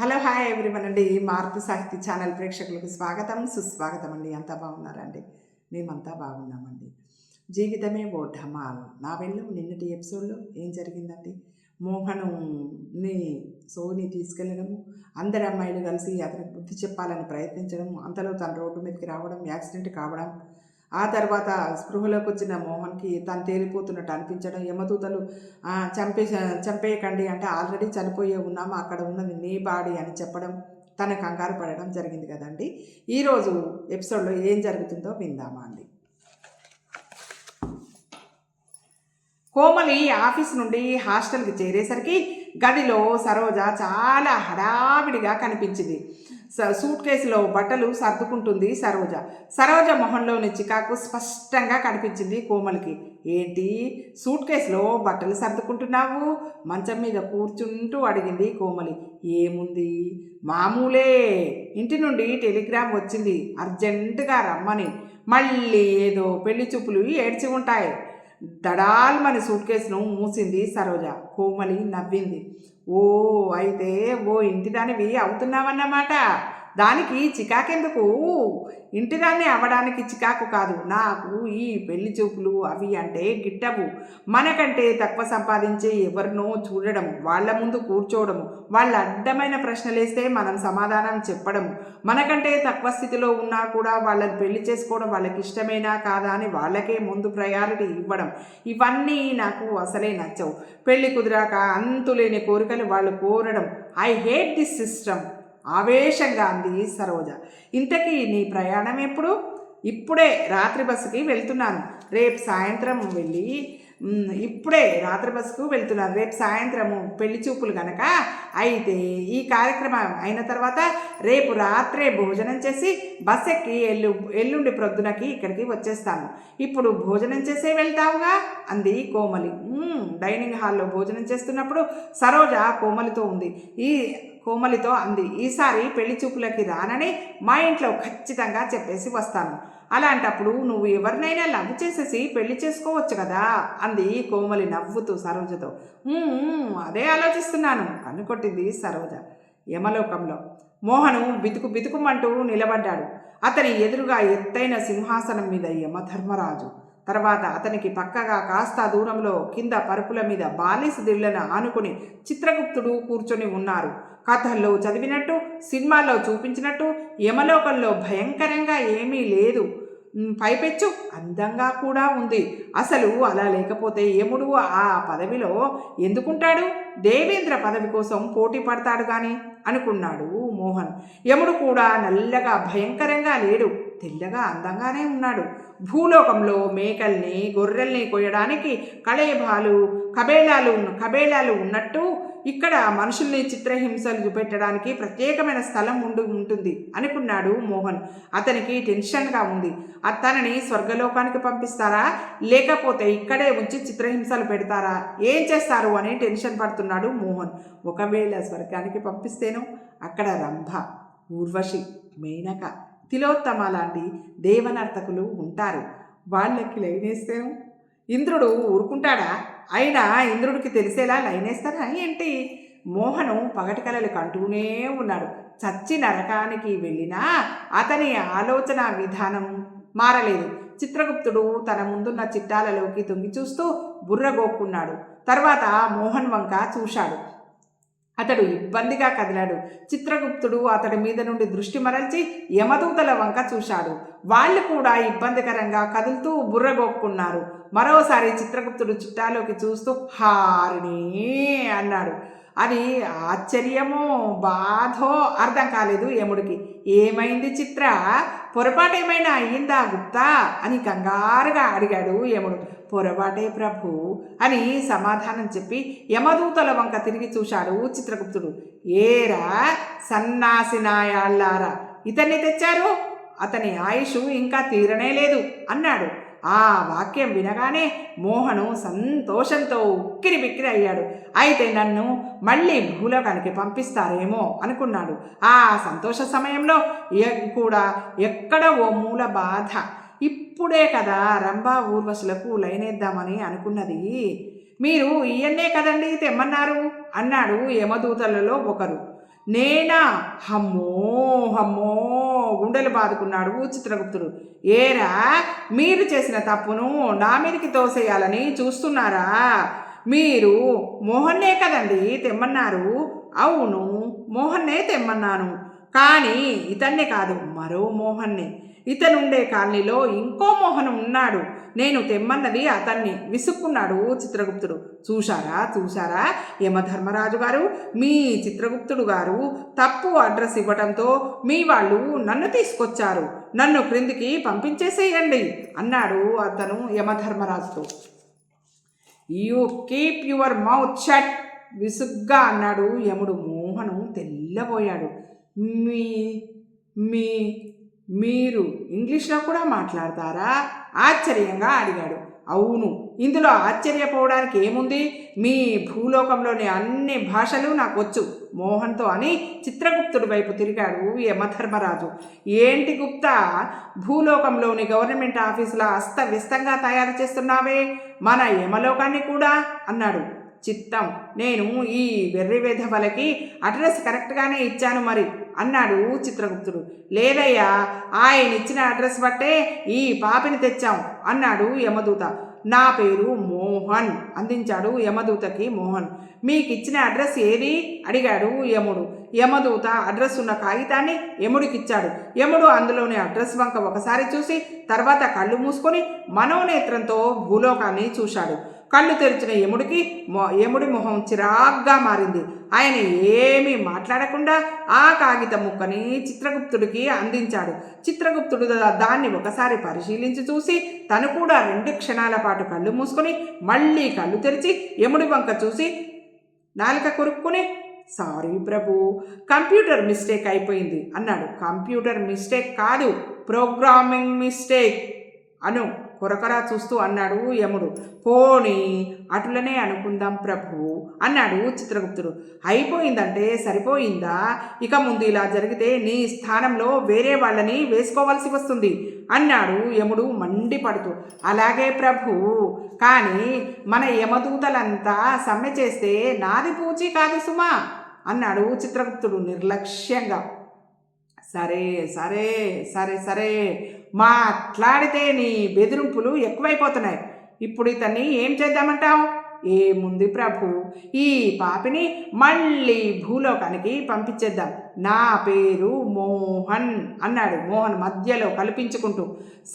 Hello hi everyone అండి. మారుతి సాహితీ channel ప్రేక్షకులకు స్వాగతం సుస్వాగతం అండి. అంతా బాగున్నారండి? మేమంతా బాగున్నామండి. జీవితమే ఓ ఢమాల్ నావెల్లో నిన్నటి ఎపిసోడ్లో ఏం జరిగిందండి? మోహనుని సోని తీసుకెళ్ళడము, అందరి అమ్మాయిలు కలిసి అతనికి బుద్ధి చెప్పాలని ప్రయత్నించడం, అంతలో తన రోడ్డు మీదకి రావడం, యాక్సిడెంట్ కావడం, ఆ తర్వాత స్పృహలోకి వచ్చిన మోహన్కి తను తేలిపోతున్నట్టు అనిపించడం, యమదూతలు చంపేయకండి అంటే ఆల్రెడీ చనిపోయే ఉన్నాము, అక్కడ ఉన్నది నీ బాడీ అని చెప్పడం, తన కంగారు పడడం జరిగింది కదండి. ఈరోజు ఎపిసోడ్లో ఏం జరుగుతుందో విందామా అండి. కోమలి ఆఫీస్ నుండి హాస్టల్కి చేరేసరికి గదిలో సరోజ చాలా హడావిడిగా కనిపించింది. సూట్ కేసులో బట్టలు సర్దుకుంటుంది సరోజ మొహంలోని చికాకు స్పష్టంగా కనిపించింది కోమలికి. ఏంటి సూట్ కేసులో బట్టలు సర్దుకుంటున్నావు? మంచం మీద కూర్చుంటూ అడిగింది కోమలి. ఏముంది, మామూలే. ఇంటి నుండి టెలిగ్రామ్ వచ్చింది, అర్జెంటుగా రమ్మని. మళ్ళీ ఏదో పెళ్లి చూపులు ఏడ్చి ఉంటాయి. దడాల్మని సూట్ కేసును మూసింది సరోజ. కోమలి నవ్వింది. ఓ అయితే ఓ ఇంటిదానివి అవుతున్నావన్నమాట. దానికి చికాకెందుకు? ఇంటిదాన్ని అవ్వడానికి చికాకు కాదు నాకు. ఈ పెళ్లి చూపులు అవి అంటే గిట్టవు. మనకంటే తక్కువ సంపాదించే ఎవరినో చూడడం, వాళ్ళ ముందు కూర్చోవడము, వాళ్ళ అడ్డమైన ప్రశ్నలేస్తే మనం సమాధానం చెప్పడము, మనకంటే తక్కువ స్థితిలో ఉన్నా కూడా వాళ్ళని పెళ్లి చేసుకోవడం వాళ్ళకి ఇష్టమేనా కాదా అని వాళ్ళకే ముందు ప్రయారిటీ ఇవ్వడం, ఇవన్నీ నాకు అసలే నచ్చవు. పెళ్లి కుదిరాక అంతులేని కోరికలు వాళ్ళు కోరడం. ఐ హేట్ దిస్ సిస్టమ్, ఆవేశంగా అంది సరోజ. ఇంతకీ నీ ప్రయాణం ఎప్పుడు? ఇప్పుడే రాత్రి బస్సుకి వెళ్తున్నాను. రేపు సాయంత్రం రేపు సాయంత్రము పెళ్లి చూపులు గనక అయితే ఈ కార్యక్రమం అయిన తర్వాత రేపు రాత్రే భోజనం చేసి బస్ ఎక్కి ఎల్లుండి ప్రొద్దునకి ఇక్కడికి వచ్చేస్తాను. ఇప్పుడు భోజనం చేసే వెళ్తావుగా అంది కోమలి. డైనింగ్ హాల్లో భోజనం చేస్తున్నప్పుడు సరోజ కోమలితో అంది. ఈసారి పెళ్లి చూపులకి రానని మా ఇంట్లో ఖచ్చితంగా చెప్పేసి వస్తాను. అలాంటప్పుడు నువ్వు ఎవరినైనా లవ్ చేసేసి పెళ్లి చేసుకోవచ్చు కదా అంది కోమలి నవ్వుతూ సరోజతో. అదే ఆలోచిస్తున్నాను కన్నుకొట్టింది సరోజ. యమలోకంలో మోహను బితుకుమంటూ నిలబడ్డాడు. అతని ఎదురుగా ఎత్తైన సింహాసనం మీద యమధర్మరాజు, తర్వాత అతనికి పక్కగా కాస్త దూరంలో కింద పరుపుల మీద బాలిసు దిళ్లను ఆనుకుని చిత్రగుప్తుడు కూర్చొని ఉన్నారు. కథల్లో చదివినట్టు, సినిమాల్లో చూపించినట్టు యమలోకంలో భయంకరంగా ఏమీ లేదు, పైపెచ్చు అందంగా కూడా ఉంది. అసలు అలా లేకపోతే యముడు ఆ పదవిలో ఎందుకుంటాడు? దేవేంద్ర పదవి కోసం పోటీ పడతాడు కానీ అనుకున్నాడు మోహన్. యముడు కూడా నల్లగా భయంకరంగా లేడు, తెల్లగా అందంగానే ఉన్నాడు. భూలోకంలో మేకల్ని గొర్రెల్ని కొయ్యడానికి కబేళాలు ఉన్నట్టు ఇక్కడ మనుషుల్ని చిత్రహింసలు చూపెట్టడానికి ప్రత్యేకమైన స్థలం ఉంటుంది అనుకున్నాడు మోహన్. అతనికి టెన్షన్గా ఉంది. తనని స్వర్గలోకానికి పంపిస్తారా, లేకపోతే ఇక్కడే ఉంచి చిత్రహింసలు పెడతారా, ఏం చేస్తారు అని టెన్షన్ పడుతున్నాడు మోహన్. ఒకవేళ స్వర్గానికి పంపిస్తేనో అక్కడ రంభ, ఊర్వశి, మేనక, తిలోత్తమ లాంటి దేవనర్తకులు ఉంటారు. వాళ్ళకి లైనేస్తేనో ఇంద్రుడు ఊరుకుంటాడా? అయినా ఇంద్రుడికి తెలిసేలా లైనేస్తారా ఏంటి? మోహను పగటి కలలు కంటూనే ఉన్నాడు. చచ్చి నరకానికి వెళ్ళినా అతని ఆలోచన విధానం మారలేదు. చిత్రగుప్తుడు తన ముందున్న చిట్టాలలోకి తొంగి చూస్తూ బుర్రగోక్కున్నాడు. తర్వాత మోహన్ వంక చూశాడు. అతడు ఇబ్బందిగా కదిలాడు. చిత్రగుప్తుడు అతడి మీద నుండి దృష్టి మరల్చి యమదూతల వంక చూశాడు. వాళ్ళు కూడా ఇబ్బందికరంగా కదులుతూ బుర్రగొక్కున్నారు. మరోసారి చిత్రగుప్తుడు చిట్టాలోకి చూస్తూ హారిణి అన్నాడు. అది ఆశ్చర్యమో బాధో అర్థం కాలేదు యముడికి. ఏమైంది చిత్ర, పొరపాటు ఏమైనా అయ్యిందా గుప్తా అని కంగారుగా అడిగాడు యముడు. పొరపాటే ప్రభు అని సమాధానం చెప్పి యమదూతల వంక తిరిగి చూశాడు చిత్రగుప్తుడు. ఏరా సన్నాసినాయాళ్ళారా, ఇతన్ని తెచ్చారు, అతని ఆయుష్ ఇంకా తీరనే లేదు అన్నాడు. ఆ వాక్యం వినగానే మోహను సంతోషంతో ఉక్కిరి బిక్కిరి అయ్యాడు. అయితే నన్ను మళ్ళీ భూలోకానికి పంపిస్తారేమో అనుకున్నాడు. ఆ సంతోష సమయంలో కూడా ఎక్కడ ఓ మూల బాధ. ఇప్పుడే కదా రంభా ఊర్వశులకు లైనేద్దామని అనుకున్నది. మీరు ఈయన్నే కదండి తెమ్మన్నారు అన్నాడు యమదూతలలో ఒకరు. నేనా? హమ్మో హమ్మో గుండెలు బాదుకున్నాడు చిత్రగుప్తుడు. ఏరా, మీరు చేసిన తప్పును నా మీదకి తోసేయాలని చూస్తున్నారా? మీరు మోహన్నే కదండి తెమ్మన్నారు. అవును, మోహన్నే తెమ్మన్నాను. కానీ ఇతన్నే కాదు, మరో మోహన్నే. ఇతనుండే కాలనీలో ఇంకో మోహన్ ఉన్నాడు. నేను తెమ్మన్నది అతన్ని, విసుక్కున్నాడు చిత్రగుప్తుడు. చూశారా యమధర్మరాజు గారు, మీ చిత్రగుప్తుడు గారు తప్పు అడ్రస్ ఇవ్వడంతో మీ వాళ్ళు నన్ను తీసుకొచ్చారు. నన్ను క్రిందికి పంపించేసేయండి అన్నాడు అతను యమధర్మరాజుతో. You keep your mouth shut, విసుగ్గా అన్నాడు యముడు. మోహను తెల్లబోయాడు. మీ మీ మీరు ఇంగ్లీష్లో కూడా మాట్లాడతారా? ఆశ్చర్యంగా అడిగాడు. అవును, ఇందులో ఆశ్చర్యపోవడానికి ఏముంది? మీ భూలోకంలోని అన్ని భాషలు నాకు వచ్చు మోహన్తో అని చిత్రగుప్తుడి వైపు తిరిగాడు యమధర్మరాజు. ఏంటి గుప్తా, భూలోకంలోని గవర్నమెంట్ ఆఫీసుల అస్తవ్యస్తంగా తయారు చేస్తున్నావే, మన యమలోకాన్ని కూడా అన్నాడు. చిత్తం, నేను ఈ వెర్రి వెధవలకి అడ్రస్ కరెక్ట్గానే ఇచ్చాను మరి అన్నాడు చిత్రగుప్తుడు. లేదయ్యా, ఆయన ఇచ్చిన అడ్రస్ బట్టే ఈ పాపిని తెచ్చాం అన్నాడు యమదూత. నా పేరు మోహన్ అందించాడు యమదూతకి మోహన్. మీకు ఇచ్చిన అడ్రస్ ఏది అడిగాడు యముడు. యమదూత అడ్రస్ ఉన్న కాగితాన్ని యముడికిచ్చాడు. యముడు అందులోని అడ్రస్ వంక ఒకసారి చూసి తర్వాత కళ్ళు మూసుకొని మనోనేత్రంతో భూలోకాన్ని చూశాడు. కళ్ళు తెరిచిన యముడి మొహం చిరాగ్గా మారింది. ఆయన ఏమీ మాట్లాడకుండా ఆ కాగిత ముక్కని చిత్రగుప్తుడికి అందించాడు. చిత్రగుప్తుడు దాన్ని ఒకసారి పరిశీలించి చూసి తను కూడా 2 క్షణాల పాటు కళ్ళు మూసుకొని మళ్ళీ కళ్ళు తెరిచి యముడి వంక చూసి నాలుక కొరుక్కుని, సారీ ప్రభు, కంప్యూటర్ మిస్టేక్ అయిపోయింది అన్నాడు. కంప్యూటర్ మిస్టేక్ కాదు, ప్రోగ్రామింగ్ మిస్టేక్ అను కొరకరా చూస్తూ అన్నాడు యముడు. పోనీ అటులనే అనుకుందాం ప్రభు అన్నాడు చిత్రగుప్తుడు. అయిపోయిందంటే సరిపోయిందా? ఇక ముందు ఇలా జరిగితే నీ స్థానంలో వేరే వాళ్ళని వేసుకోవాల్సి వస్తుంది అన్నాడు యముడు మండిపడుతూ. అలాగే ప్రభు, కానీ మన యమదూతలంతా సమ్మె చేస్తే నాది పూచి కాదు సుమా అన్నాడు చిత్రగుప్తుడు నిర్లక్ష్యంగా. సరే సరే సరే సరే, మాట్లాడితే నీ బెదిరింపులు ఎక్కువైపోతున్నాయి. ఇప్పుడు ఇతన్ని ఏం చేద్దామంటావు? ఏముంది ప్రభు, ఈ పాపిని మళ్ళీ భూలోకానికి పంపించేద్దాం. నా పేరు మోహన్ అన్నాడు మోహన్ మధ్యలో కల్పించుకుంటూ.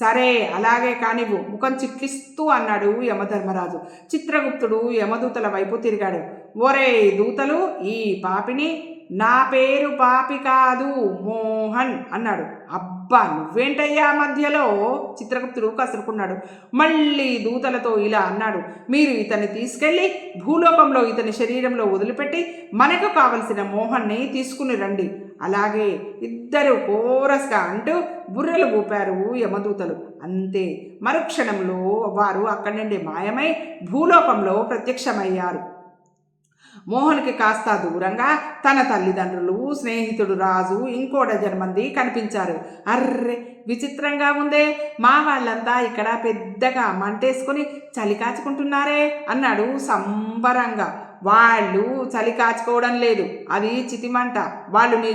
సరే అలాగే కానివ్వు, ముఖం చిట్లిస్తూ అన్నాడు యమధర్మరాజు. చిత్రగుప్తుడు యమదూతల వైపు తిరిగాడు. ఒరే దూతలు, ఈ పాపిని, నా పేరు పాపి కాదు మోహన్ అన్నాడు. అబ్బా, నువ్వేంటయ్యా మధ్యలో? చిత్రగుప్తుడు కసురుకున్నాడు. మళ్ళీ దూతలతో ఇలా అన్నాడు. మీరు ఇతన్ని తీసుకెళ్ళి భూలోకంలో ఇతని శరీరంలో వదిలిపెట్టి మనకు కావలసిన మోహన్ని తీసుకుని రండి. అలాగే ఇద్దరు కోరస్గా అంటూ బుర్రలు ఊపారు యమదూతలు. అంతే, మరుక్షణంలో వారు అక్కడి నుండి మాయమై భూలోకంలో ప్రత్యక్షమయ్యారు. మోహన్కి కాస్త దూరంగా తన తల్లిదండ్రులు, స్నేహితుడు రాజు, ఇంకో 10 మంది కనిపించారు. అర్రే, విచిత్రంగా ఉందే, మా వాళ్ళంతా ఇక్కడ పెద్దగా మంటేసుకొని చలి కాచుకుంటున్నారే అన్నాడు సంబరంగా. వాళ్ళు చలి కాచుకోవడం లేదు, అది చితిమంట. వాళ్ళు నీ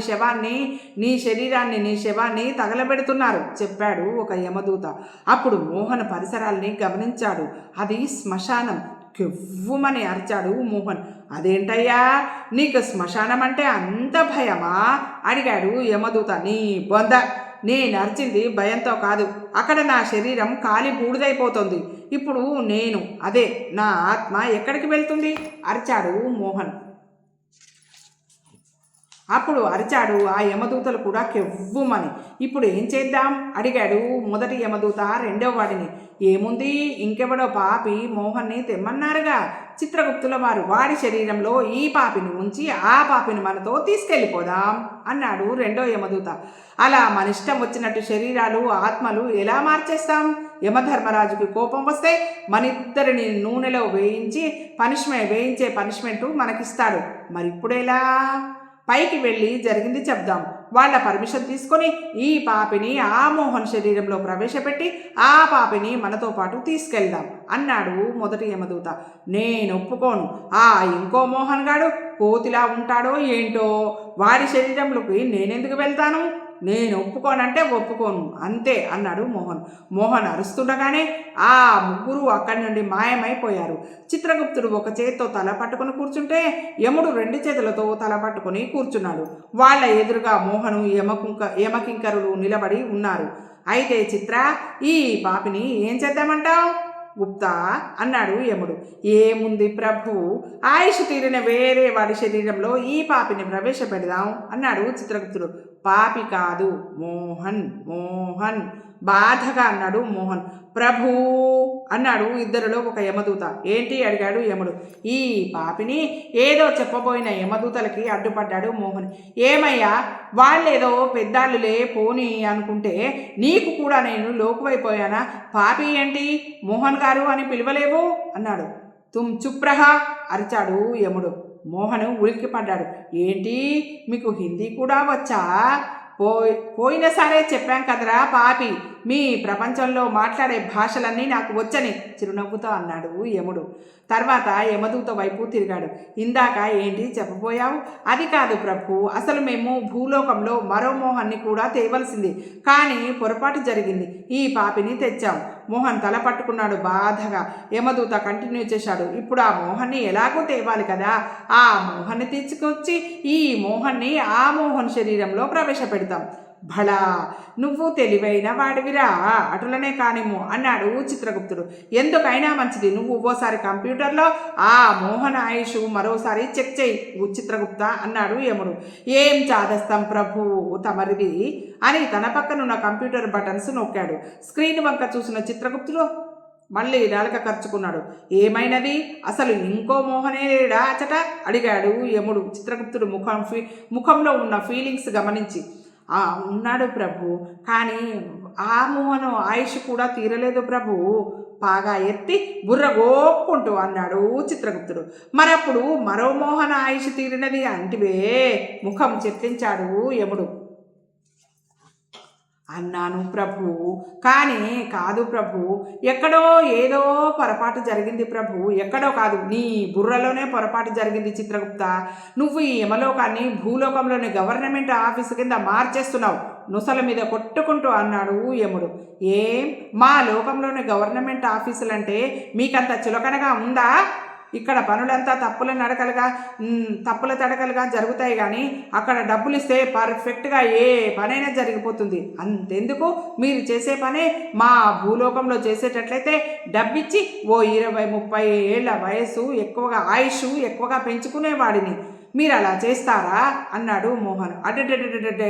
శవాన్ని తగలబెడుతున్నారు చెప్పాడు ఒక యమదూత. అప్పుడు మోహన్ పరిసరాల్ని గమనించాడు. అది శ్మశానం. కెవ్వుమని అరిచాడు మోహన్. అదేంటయ్యా, నీకు శ్మశానం అంటే అంత భయమా అడిగాడు యమదూత. నీ బొంద, నేను అరిచింది భయంతో కాదు. అక్కడ నా శరీరం కాలి బూడిదైపోతుంది. ఇప్పుడు అదే నా ఆత్మ ఎక్కడికి వెళ్తుంది అరిచాడు మోహన్. అప్పుడు అరిచాడు ఆ యమదూతలు కూడా కెవ్వుమని. ఇప్పుడు ఏం చేద్దాం అడిగాడు మొదటి యమదూత రెండవ వాడిని. ఏముంది, ఇంకెవడో పాపి మోహన్ని తెమ్మన్నారుగా చిత్రగుప్తుల వారు. వాడి శరీరంలో ఈ పాపిని ఉంచి ఆ పాపిని మనతో తీసుకెళ్ళిపోదాం అన్నాడు రెండో యమదూత. అలా మనిష్టం వచ్చినట్టు శరీరాలు, ఆత్మలు ఎలా మార్చేస్తాం? యమధర్మరాజుకి కోపం వస్తే మనిద్దరిని నూనెలో వేయించే పనిష్మెంటు మనకిస్తాడు. మరిప్పుడెలా? పైకి వెళ్ళి జరిగింది చెప్దాం. వాళ్ళ పర్మిషన్ తీసుకొని ఈ పాపిని ఆ మోహన్ శరీరంలో ప్రవేశపెట్టి ఆ పాపిని మనతో పాటు తీసుకెళ్దాం అన్నాడు మొదటి యమదూత. నేను ఒప్పుకోను. ఆ ఇంకో మోహన్ గాడు కోతిలా ఉంటాడో ఏంటో, వాడి శరీరంలోకి నేనెందుకు వెళ్తాను? నేను ఒప్పుకోనంటే ఒప్పుకోను అంతే అన్నాడు మోహన్. మోహన్ అరుస్తుండగానే ఆ ముగ్గురు అక్కడి నుండి మాయమైపోయారు. చిత్రగుప్తుడు ఒక చేతితో తల పట్టుకుని కూర్చుంటే యముడు 2 చేతులతో తల పట్టుకుని కూర్చున్నాడు. వాళ్ళ ఎదురుగా మోహను యమకింకరులు నిలబడి ఉన్నారు. అయితే చిత్ర, ఈ పాపిని ఏం చేద్దామంటావు గుప్తా అన్నాడు యముడు. ఏముంది ప్రభు, ఆయుష్ తీరిన వేరే వాడి శరీరంలో ఈ పాపిని ప్రవేశపెడదాం అన్నాడు చిత్రగుప్తుడు. పాపి కాదు, మోహన్ మోహన్ బాధగా అన్నాడు మోహన్. ప్రభూ అన్నాడు ఇద్దరిలో ఒక యమదూత. ఏంటి అడిగాడు యముడు. ఈ పాపిని ఏదో చెప్పబోయిన యమదూతలకి అడ్డుపడ్డాడు మోహన్. ఏమయ్యా, వాళ్ళేదో పెద్దాళ్ళులే పోనీ అనుకుంటే నీకు కూడా నేను లోకువైపోయానా? పాపి ఏంటి మోహన్ గారు అని పిలవలేవు అన్నాడు. తుమ్ చుప్రహా అరిచాడు యముడు. మోహను ఉలిక్కిపడ్డాడు. ఏంటి, మీకు హిందీ కూడా వచ్చా? పోయిన సరే చెప్పాం కదరా పాపి, మీ ప్రపంచంలో మాట్లాడే భాషలన్నీ నాకు వచ్చని చిరునవ్వుతో అన్నాడు యముడు. తర్వాత యమదూత వైపు తిరిగాడు. ఇందాక ఏంటి చెప్పబోయావు? అది కాదు ప్రభు, అసలు మేము భూలోకంలో మరో మోహన్ని కూడా తేవలసింది, కానీ పొరపాటు జరిగింది. ఈ పాపిని తెచ్చాం. మోహన్ తల పట్టుకున్నాడు బాధగా. యమదూత కంటిన్యూ చేశాడు. ఇప్పుడు ఆ మోహన్ని ఎలాగో తేవాలి కదా. ఆ మోహన్ని తీసుకొచ్చి ఈ మోహన్ని ఆ మోహన్ శరీరంలో ప్రవేశపెడతాం. భళా, నువ్వు తెలివైన వాడివిరా, అటులనే కానిము అన్నాడు చిత్రగుప్తుడు. ఎందుకైనా మంచిది, నువ్వు ఓసారి కంప్యూటర్లో ఆ మోహన్ ఆయుష్ మరోసారి చెక్ చేయి చిత్రగుప్త అన్నాడు యముడు. ఏం చాదస్తాం ప్రభు తమరిది అని తన పక్కనున్న కంప్యూటర్ బటన్స్ నొక్కాడు. స్క్రీన్ వంక చూసిన చిత్రగుప్తుడు మళ్ళీ నాలుక ఖర్చుకున్నాడు. ఏమైనది, అసలు ఇంకో మోహనే లేడా అచట అడిగాడు యముడు చిత్రగుప్తుడు ముఖంలో ఉన్న ఫీలింగ్స్ గమనించి. ఉన్నాడు ప్రభు, కానీ ఆ మోహను ఆయుష్ కూడా తీరలేదు ప్రభు పాగా ఎత్తి బుర్రగోక్కుంటూ అన్నాడు చిత్రగుప్తుడు. మరప్పుడు మరో మోహన ఆయుష్ తీరినది అంటివే ముఖం చెప్పించాడు యముడు. అన్నాను ప్రభు, కానీ కాదు ప్రభు, ఎక్కడో ఏదో పొరపాటు జరిగింది ప్రభు. ఎక్కడో కాదు, నీ బుర్రలోనే పొరపాటు జరిగింది చిత్రగుప్త. నువ్వు ఈ యమలోకాన్ని భూలోకంలోని గవర్నమెంట్ ఆఫీసు కింద మార్చేస్తున్నావు నుసల మీద కొట్టుకుంటూ అన్నాడు యముడు. ఏం, మా లోకంలోని గవర్నమెంట్ ఆఫీసులంటే మీకంత చులకనగా ఉందా? ఇక్కడ పనులంతా తప్పుల తడకలుగా జరుగుతాయి, కానీ అక్కడ డబ్బులు ఇస్తే పర్ఫెక్ట్గా ఏ పనైనా జరిగిపోతుంది. అంతెందుకు, మీరు చేసే పనే మా భూలోకంలో చేసేటట్లయితే డబ్బిచ్చి ఓ 20-30 ఏళ్ల వయసు ఎక్కువగా ఆయుష్ ఎక్కువగా పెంచుకునేవాడిని. మీరు అలా చేస్తారా అన్నాడు మోహన్. అడ్డే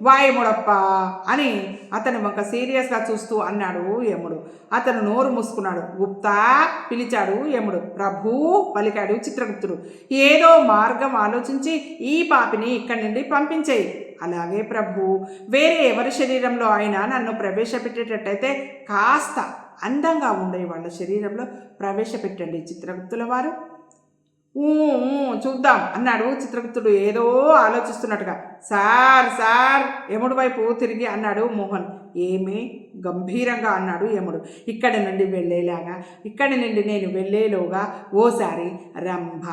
వాయముడప్ప అని అతను ఒక సీరియస్గా చూస్తూ అన్నాడు యముడు. అతను నోరు మూసుకున్నాడు. గుప్తా పిలిచాడు యముడు. ప్రభూ పలికాడు చిత్రగుప్తుడు. ఏదో మార్గం ఆలోచించి ఈ పాపిని ఇక్కడి నుండి పంపించేయి. అలాగే ప్రభు, వేరే ఎవరి శరీరంలో అయినా నన్ను ప్రవేశపెట్టేటట్టయితే కాస్త అందంగా ఉండే వాళ్ళ శరీరంలో ప్రవేశపెట్టండి చిత్రగుప్తుల వారు. చూద్దాం అన్నాడు చిత్రగుప్తుడు ఏదో ఆలోచిస్తున్నట్టుగా. సార్ యముడు వైపు తిరిగి అన్నాడు మోహన్. ఏమీ గంభీరంగా అన్నాడు యముడు. ఇక్కడి నుండి నేను వెళ్ళేలోగా ఓసారి రంభ,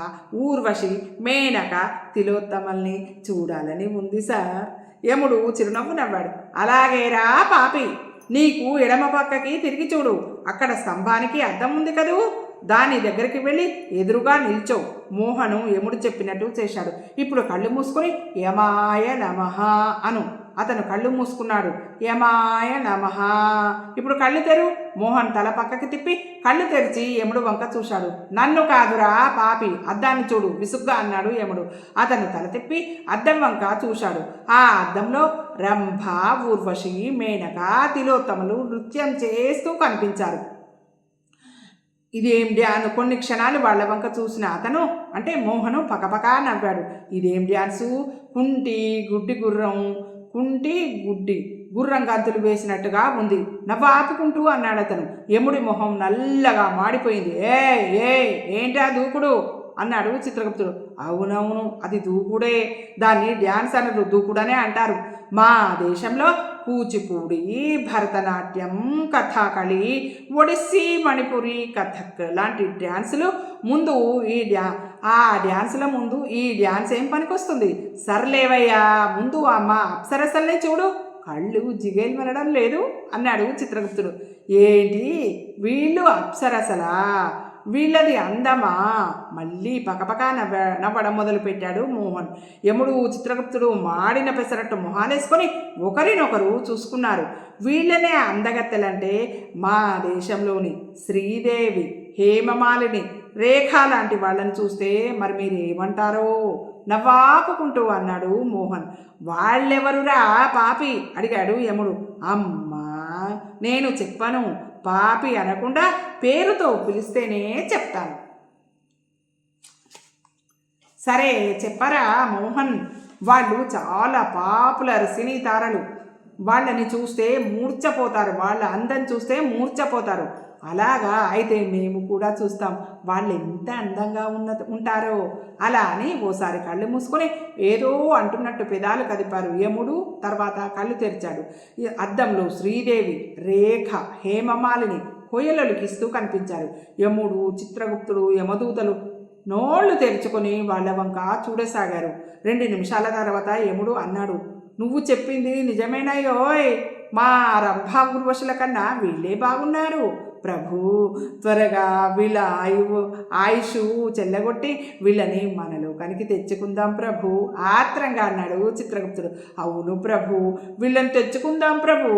ఊర్వశి, మేనక, తిలోత్తమల్ని చూడాలని ఉంది సార్. యముడు చిరునవ్వు నవ్వాడు. అలాగేరా పాపి, నీకు ఎడమ పక్కకి తిరిగి చూడు, అక్కడ స్తంభానికి అద్దం ఉంది కదూ, దాని దగ్గరికి వెళ్ళి ఎదురుగా నిల్చో. మోహను యముడు చెప్పినట్టు చేశాడు. ఇప్పుడు కళ్ళు మూసుకొని యమాయ నమః అను. అతను కళ్ళు మూసుకున్నాడు. యమాయ నమః. ఇప్పుడు కళ్ళు తెరు. మోహన్ తల పక్కకి తిప్పి కళ్ళు తెరిచి యముడు వంక చూశాడు. నన్ను కాదురా పాపి, అద్దాన్ని చూడు విసుగ్గా అన్నాడు యముడు. అతను తల తిప్పి అద్దం వంక చూశాడు. ఆ అద్దంలో రంభ, ఊర్వశి, మేనక, తిలోత్తములు నృత్యం చేస్తూ కనిపించారు. ఇదేం డ్యాన్స్? కొన్ని క్షణాలు వాళ్ళ వంక చూసిన అతను అంటే మోహను పకపకా నవ్వాడు. ఇదేం డ్యాన్సు? కుంటి గుర్రం గంతులు వేసినట్టుగా ఉంది. నవ్వు ఆపుకుంటూ అన్నాడు అతను. యముడి మొహం నల్లగా మాడిపోయింది. ఏంటా దూకుడు అన్నాడు చిత్రగుప్తుడు. అవునవును, అది దూకుడే. దాన్ని డ్యాన్స్ అనరు, దూకుడనే అంటారు. మా దేశంలో కూచిపూడి, భరతనాట్యం, కథాకళి, ఒడిస్సీ, మణిపురి, కథక్ లాంటి డ్యాన్సులు ముందు ఆ డ్యాన్సుల ముందు ఈ డ్యాన్స్ ఏం పనికొస్తుంది? సర్లేవయ్యా, ముందు అమ్మ అప్సరసల్ని చూడు, కళ్ళు జిగేలు మరడం లేదు అన్నాడు చిత్రగుప్తుడు. ఏంటి, వీళ్ళు అప్సరసలా? వీళ్ళది అందమా? మళ్ళీ పకపక నవ్వడం మొదలుపెట్టాడు మోహన్. యముడు, చిత్రగుప్తుడు మాడిన పెసరట్టు మొహాలేసుకొని ఒకరినొకరు చూసుకున్నారు. వీళ్ళనే అందగత్తెలంటే మా దేశంలోని శ్రీదేవి, హేమమాలిని, రేఖ లాంటి వాళ్ళని చూస్తే మరి మీరేమంటారో నవ్వాపుకుంటూ అన్నాడు మోహన్. వాళ్ళెవరురా పాపి అడిగాడు యముడు. అమ్మా, నేను చెప్పను, పాపి అనకుండా పేరుతో పిలిస్తేనే చెప్తాను. సరే చెప్పరా మోహన్. వాళ్ళు చాలా పాపులర్ సినీ తారలు. వాళ్ళని చూస్తే మూర్ఛపోతారు, వాళ్ళ అందం చూస్తే మూర్ఛపోతారు. అలాగా, అయితే మేము కూడా చూస్తాం వాళ్ళు ఎంత అందంగా ఉంటారో. అలా అని ఓసారి కళ్ళు మూసుకొని ఏదో అంటున్నట్టు పెదాలు కదిపారు యముడు. తర్వాత కళ్ళు తెరిచాడు. అద్దంలో శ్రీదేవి, రేఖ, హేమమాలిని కొయ్యలొలికిస్తూ కనిపించారు. యముడు, చిత్రగుప్తుడు, యమదూతలు నోళ్లు తెరుచుకొని వాళ్ళ వంక చూడసాగారు. 2 నిమిషాల తర్వాత యముడు అన్నాడు, నువ్వు చెప్పింది నిజమేనాయోయ్? మా రంభా ఊర్వశుల కన్నా వీళ్ళే బాగున్నారు ప్రభు. త్వరగా వీళ్ళ ఆయుష్ చెల్లగొట్టి వీళ్ళని మనలోకానికి తెచ్చుకుందాం ప్రభు ఆత్రంగా అన్నాడు చిత్రగుప్తుడు. అవును ప్రభు, వీళ్ళని తెచ్చుకుందాం ప్రభు.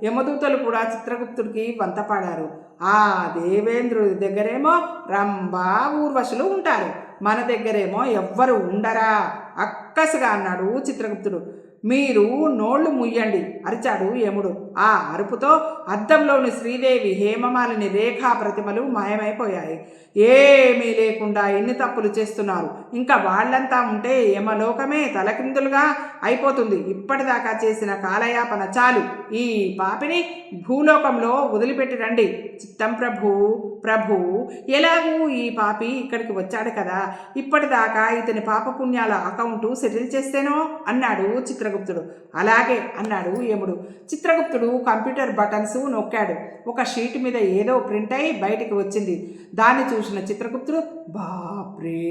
యమదూతలు కూడా చిత్రగుప్తుడికి వంత పాడారు. ఆ దేవేంద్రుడి దగ్గరేమో రంభా ఊర్వశులు ఉంటారు, మన దగ్గరేమో ఎవ్వరు ఉండరా అక్కసుగా అన్నాడు చిత్రగుప్తుడు. మీరు నోళ్లు ముయ్యండి అరిచాడు యముడు. ఆ అరుపుతో అద్దంలోని శ్రీదేవి, హేమమాలిని, రేఖా ప్రతిమలు మాయమైపోయాయి. ఏమీ లేకుండా ఎన్ని తప్పులు చేస్తున్నారు, ఇంకా వాళ్ళంతా ఉంటే యమలోకమే తలకిందులుగా అయిపోతుంది. ఇప్పటిదాకా చేసిన కాలయాపన చాలు, ఈ పాపిని భూలోకంలో వదిలిపెట్టి రండి. చిత్తం ప్రభు. ప్రభు, ఎలాగూ ఈ పాపి ఇక్కడికి వచ్చాడు కదా, ఇప్పటిదాకా ఇతని పాపపుణ్యాల అకౌంటు సెటిల్ చేస్తేనో అన్నాడు చిత్రగుప్తుడు. అలాగే అన్నాడు యముడు. చిత్రగుప్తుడు కంప్యూటర్ బటన్స్ నొక్కాడు. ఒక షీట్ మీద ఏదో ప్రింట్ అయి బయటికి వచ్చింది. దాన్ని చూసిన చిత్రగుప్తుడు బాప్రే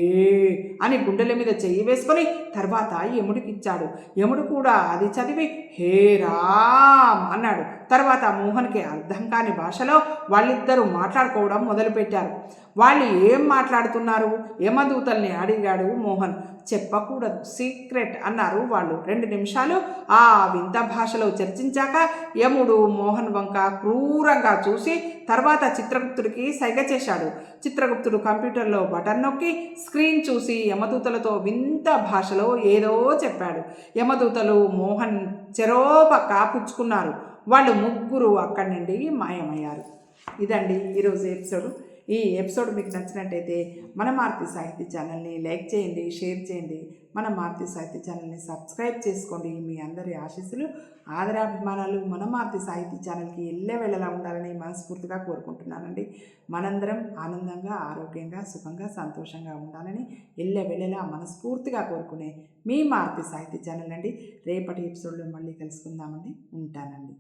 అని గుండెల మీద చెయ్యి వేసుకొని తర్వాత యముడికి ఇచ్చాడు. యముడు కూడా అది చదివి హే రామ్ అన్నాడు. తర్వాత మోహన్కి అర్థం కాని భాషలో వాళ్ళిద్దరూ మాట్లాడుకోవడం మొదలుపెట్టారు. వాళ్ళు ఏం మాట్లాడుతున్నారు? యమదూతల్ని అడిగాడు మోహన్. చెప్పకూడదు, సీక్రెట్ అన్నారు వాళ్ళు. 2 నిమిషాలు ఆ వింత భాషలో చర్చించాక యముడు మోహన్ వంక క్రూరంగా చూసి తర్వాత చిత్రగుప్తుడికి సైగ చేశాడు. చిత్రగుప్తుడు కంప్యూటర్లో బటన్ నొక్కి స్క్రీన్ చూసి యమదూతలతో వింత భాషలో ఏదో చెప్పాడు. యమదూతలు మోహన్ చెరోపక్క పుచ్చుకున్నారు. వాళ్ళు ముగ్గురు అక్కడి నుండి మాయమయ్యారు. ఇదండి ఈరోజు ఎపిసోడ్. ఈ ఎపిసోడ్ మీకు నచ్చినట్టయితే మన మారుతి సాహితీ ఛానల్ని లైక్ చేయండి, షేర్ చేయండి. మన మారుతి సాహితీ ఛానల్ని సబ్స్క్రైబ్ చేసుకోండి. మీ అందరి ఆశీస్సులు, ఆదరాభిమానాలు మన మారుతి సాహితీ ఛానల్కి ఎల్లవేళలా ఉండాలని మనస్ఫూర్తిగా కోరుకుంటున్నానండి. మనందరం ఆనందంగా, ఆరోగ్యంగా, సుఖంగా, సంతోషంగా ఉండాలని ఎల్లవేళలా మనస్ఫూర్తిగా కోరుకునే మీ మారుతి సాహితీ ఛానల్ అండి. రేపటి ఎపిసోడ్లో మళ్ళీ కలుసుకుందామండి. ఉంటానండి.